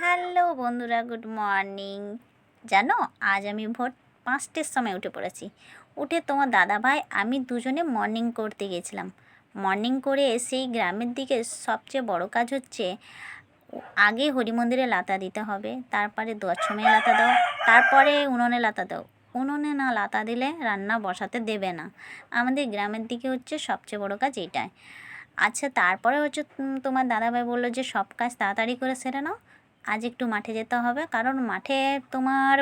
Hello বন্ধুরা, good morning. জানো, আজ আমি ভোর 5টের সময় উঠে পড়েছি। উঠে তোমার দাদাভাই আমি দুজনে মর্নিং করতে গেছিলাম। মর্নিং করে এসেই গ্রামের দিকে সবচেয়ে বড় কাজ হচ্ছে আগে হরি মন্দিরে লাতা দিতে হবে, তারপরে দশমে লাতা দাও, তারপরে উনুনে লাতা দাও। উনুনে না লাতা দিলে রান্না বসাতে দেবে না। আমাদের গ্রামের দিকে হচ্ছে সবচেয়ে বড় কাজ এইটাই। আচ্ছা, তারপরে হচ্ছে তোমার দাদাভাই বললো যে সব কাজ তাড়াতাড়ি করে সেরে নাও, আজ একটু মাঠে যেতে হবে, কারণ মাঠে তোমার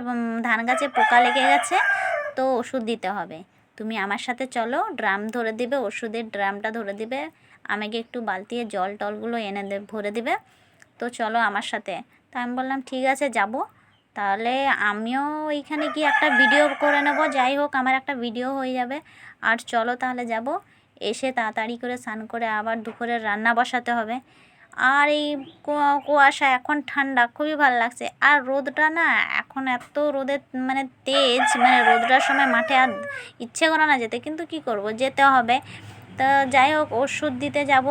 ধান গাছে পোকা লেগে গেছে, তো ওষুধ দিতে হবে। তুমি আমার সাথে চলো, ড্রাম ধরে দিবে, ওষুধের ড্রামটা ধরে দিবে, আমাকে একটু বালতিয়ে জল টলগুলো এনে ভরে দিবে, তো চলো আমার সাথে। তা আমি বললাম ঠিক আছে যাব। তাহলে আমিও ওইখানে গিয়ে একটা ভিডিও করে নেব, যাই হোক আমার একটা ভিডিও হয়ে যাবে। আর চলো তাহলে যাব। এসে তাড়াতাড়ি করে স্নান করে আবার দুপুরের রান্না বসাতে হবে। আর এই কুয়াশা, এখন ঠান্ডা, খুবই ভালো লাগছে। আর রোদটা না এখন এত রোদের মানে তেজ, মানে রোদটার সময় মাঠে আর ইচ্ছে করে না যেতে, কিন্তু কি করব, যেতে হবে। তো যাই হোক, ওষুধ দিতে যাব।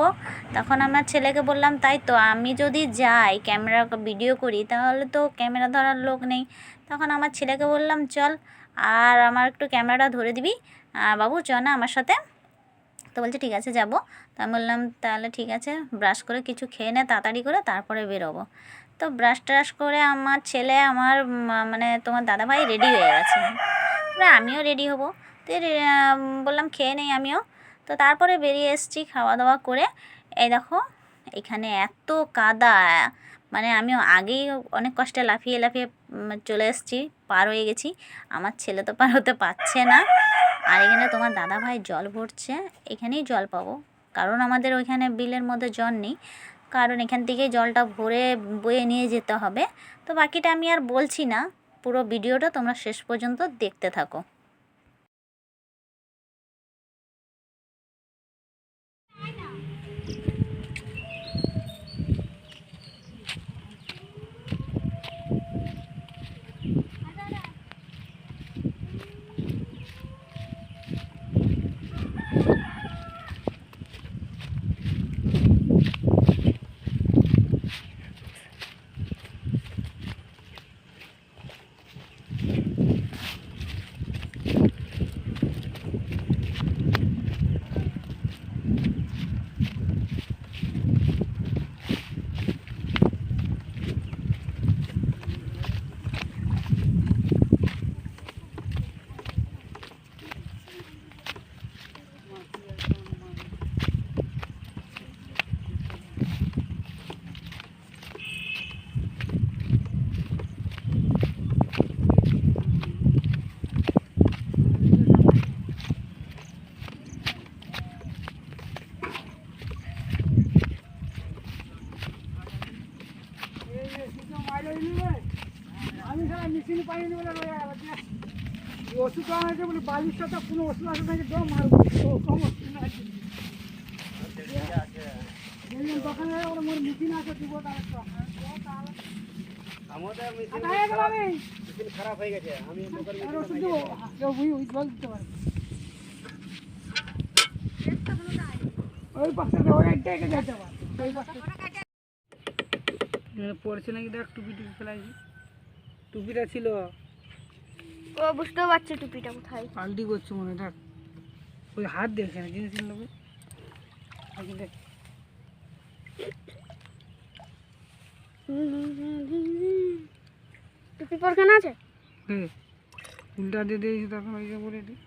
তখন আমার ছেলেকে বললাম তাই তো, আমি যদি যাই ক্যামেরা ভিডিও করি তাহলে তো ক্যামেরা ধরার লোক নেই। তখন আমার ছেলেকে বললাম চল, আর আমার একটু ক্যামেরাটা ধরে দিবি, বাবু চ না আমার সাথে। তো বলছে ঠিক আছে যাব। তো আমি বললাম তাহলে ঠিক আছে, ব্রাশ করে কিছু খেয়ে নে তাড়াতাড়ি করে, তারপরে বেরোবো। তো ব্রাশ ট্রাশ করে আমার ছেলে, আমার মানে তোমার দাদাভাই রেডি হয়ে গেছে, আমিও রেডি হব। তো বললাম খেয়ে নেই আমিও। তো তারপরে বেরিয়ে এসেছি খাওয়া দাওয়া করে। এই দেখো এখানে এত কাদা, মানে আমিও আগেই অনেক কষ্টে লাফিয়ে লাফিয়ে চলে এসেছি, পার হয়ে গেছি। আমার ছেলে তো পার হতে পারছে না। আর এখানে তোমার দাদাভাই জল ভরছে, এখানেই জল পাবো, কারণ আমাদের ওইখানে বিলের মধ্যে জল নেই, কারণ এখান থেকেই জলটা ভরে বয়ে নিয়ে যেতে হবে। তো বাকিটা আমি আর বলছি না, পুরো ভিডিওটা তোমরা শেষ পর্যন্ত দেখতে থাকো। আমি সারা মেশিন পাইনি বলে ওষুধ আছে বলে বালির সাথে কোনো ওষুধ আছে নাকি দম মারবো কম ওষুধ আছে দোকানে ওর মোর মেশিন আছে দিব আমাদের মেশিন খারাপ হয়ে গেছে, আমি ওষুধ দেবো ওই জল দিতে পারবো ওই পাশে ওই একটাই যেতে পারে ওই পাশে পড়ছে নাকি দেখ টুপি টুপি ফেলাইছি টুপিটা ছিল ও বুঝতেও পারছে টুপিটা কোথায় পাল্টি করছে মনে দেখ ওই হাত দেখছে না জিনিস নেবে দেখ টুপি পরখানা আছে উল্টা দিয়ে দিয়েছি তখন ওই যে বলে দিই